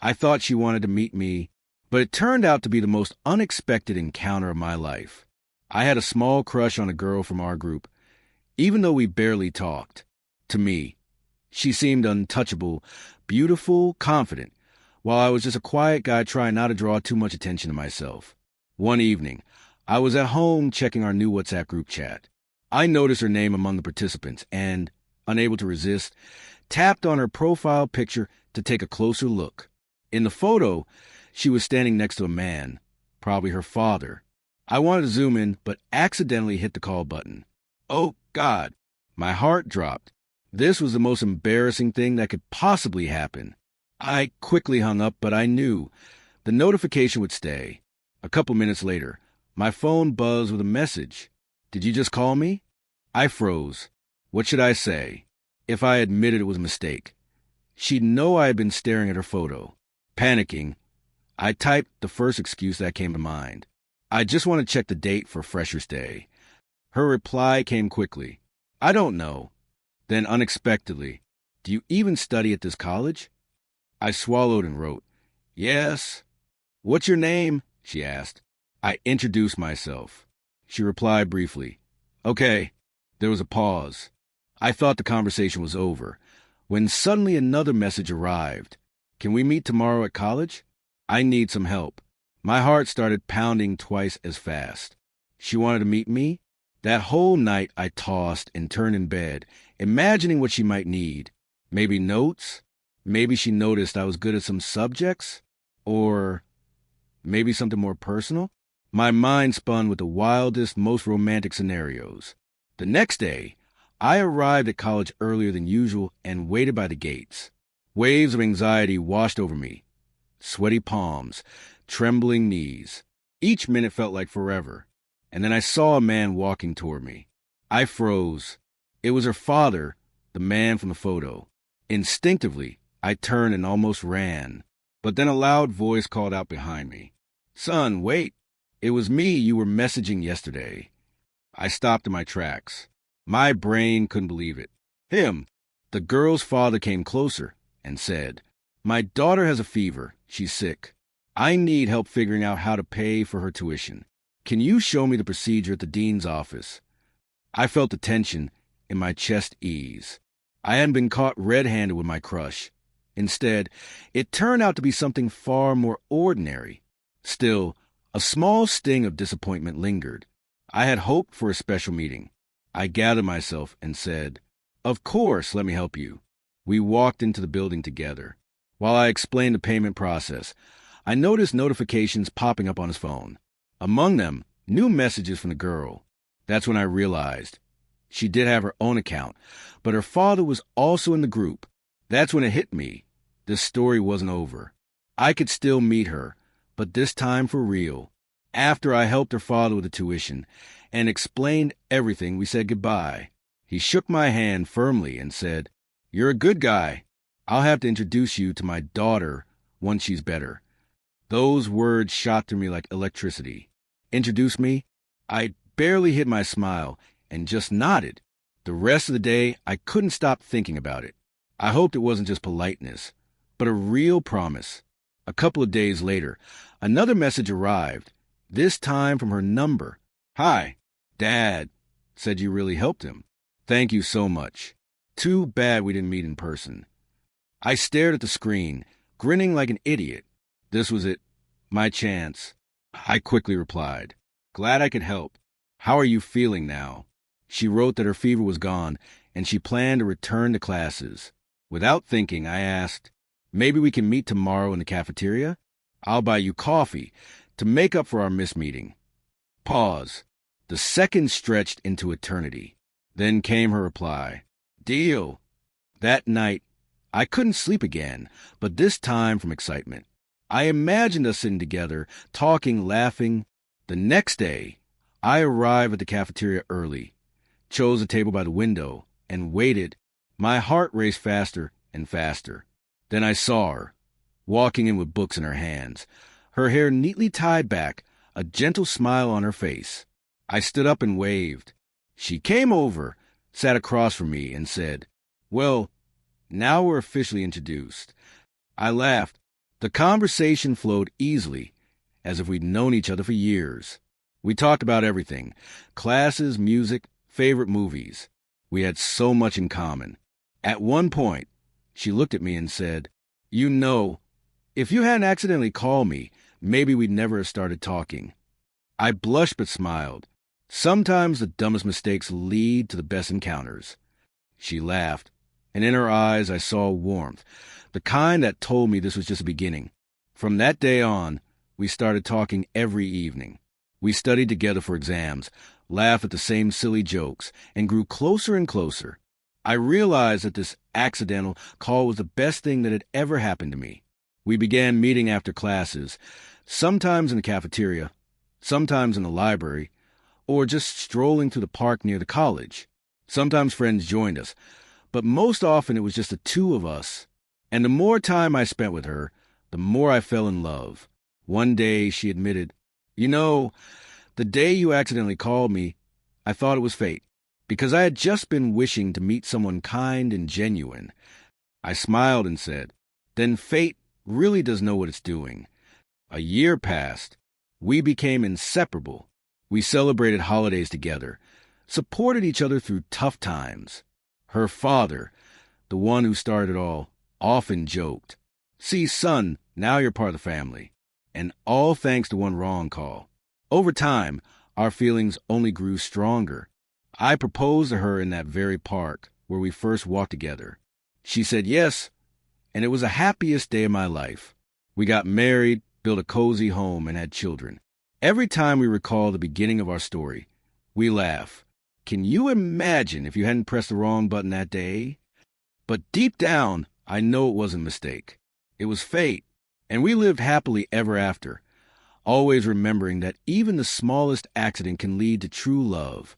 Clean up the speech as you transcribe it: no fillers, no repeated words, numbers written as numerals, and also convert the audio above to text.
I thought she wanted to meet me, but it turned out to be the most unexpected encounter of my life. I had a small crush on a girl from our group, even though we barely talked. To me, she seemed untouchable, beautiful, confident, while I was just a quiet guy trying not to draw too much attention to myself. One evening, I was at home checking our new WhatsApp group chat. I noticed her name among the participants and, unable to resist, tapped on her profile picture to take a closer look. In the photo, she was standing next to a man, probably her father. I wanted to zoom in, but accidentally hit the call button. Oh, God! My heart dropped. This was the most embarrassing thing that could possibly happen. I quickly hung up, but I knew the notification would stay. A couple minutes later, my phone buzzed with a message. Did you just call me? I froze. What should I say? If I admitted it was a mistake, she'd know I had been staring at her photo. Panicking, I typed the first excuse that came to mind. I just want to check the date for Freshers' Day. Her reply came quickly. I don't know. Then unexpectedly, do you even study at this college? I swallowed and wrote, yes. What's your name? She asked. I introduced myself. She replied briefly. Okay. There was a pause. I thought the conversation was over, when suddenly another message arrived. Can we meet tomorrow at college? I need some help. My heart started pounding twice as fast. She wanted to meet me? That whole night I tossed and turned in bed, imagining what she might need. Maybe notes? Maybe she noticed I was good at some subjects? Or maybe something more personal? My mind spun with the wildest, most romantic scenarios. The next day, I arrived at college earlier than usual and waited by the gates. Waves of anxiety washed over me. Sweaty palms, trembling knees. Each minute felt like forever. And then I saw a man walking toward me. I froze. It was her father, the man from the photo. Instinctively, I turned and almost ran. But then a loud voice called out behind me. Son, wait. It was me you were messaging yesterday. I stopped in my tracks. My brain couldn't believe it. Him. The girl's father came closer and said, my daughter has a fever. She's sick. I need help figuring out how to pay for her tuition. Can you show me the procedure at the dean's office? I felt the tension in my chest ease. I hadn't been caught red-handed with my crush. Instead, it turned out to be something far more ordinary. Still, a small sting of disappointment lingered. I had hoped for a special meeting. I gathered myself and said, of course, let me help you. We walked into the building together. While I explained the payment process, I noticed notifications popping up on his phone. Among them, new messages from the girl. That's when I realized she did have her own account, but her father was also in the group. That's when it hit me. This story wasn't over. I could still meet her, but this time for real. After I helped her father with the tuition and explained everything, we said goodbye. He shook my hand firmly and said, you're a good guy. I'll have to introduce you to my daughter once she's better. Those words shot through me like electricity. Introduce me? I barely hid my smile and just nodded. The rest of the day, I couldn't stop thinking about it. I hoped it wasn't just politeness, but a real promise. A couple of days later, another message arrived, this time from her number. Hi, Dad said you really helped him. Thank you so much. Too bad we didn't meet in person. I stared at the screen, grinning like an idiot. This was it. My chance. I quickly replied, glad I could help. How are you feeling now? She wrote that her fever was gone and she planned to return to classes. Without thinking, I asked, maybe we can meet tomorrow in the cafeteria? I'll buy you coffee to make up for our missed meeting. Pause. The seconds stretched into eternity. Then came her reply. Deal. That night, I couldn't sleep again, but this time from excitement. I imagined us sitting together, talking, laughing. The next day, I arrived at the cafeteria early, chose a table by the window, and waited. My heart raced faster and faster. Then I saw her, walking in with books in her hands, her hair neatly tied back, a gentle smile on her face. I stood up and waved. She came over, sat across from me, and said, well, now we're officially introduced. I laughed. The conversation flowed easily, as if we'd known each other for years. We talked about everything: classes, music, favorite movies. We had so much in common. At one point, she looked at me and said, "You know, if you hadn't accidentally called me, maybe we'd never have started talking." I blushed but smiled. Sometimes the dumbest mistakes lead to the best encounters. She laughed, and in her eyes I saw warmth, the kind that told me this was just a beginning. From that day on, we started talking every evening. We studied together for exams, laughed at the same silly jokes, and grew closer and closer. I realized that this accidental call was the best thing that had ever happened to me. We began meeting after classes, sometimes in the cafeteria, sometimes in the library, or just strolling through the park near the college. Sometimes friends joined us, but most often it was just the two of us. And the more time I spent with her, the more I fell in love. One day she admitted, "You know, the day you accidentally called me, I thought it was fate, because I had just been wishing to meet someone kind and genuine." I smiled and said, "Then fate really does know what it's doing." A year passed. We became inseparable. We celebrated holidays together, supported each other through tough times. Her father, the one who started it all, often joked, "See, son, now you're part of the family." And all thanks to one wrong call. Over time, our feelings only grew stronger. I proposed to her in that very park where we first walked together. She said yes, and it was the happiest day of my life. We got married, built a cozy home, and had children. Every time we recall the beginning of our story, we laugh. Can you imagine if you hadn't pressed the wrong button that day? But deep down, I know it wasn't a mistake. It was fate, and we lived happily ever after, always remembering that even the smallest accident can lead to true love.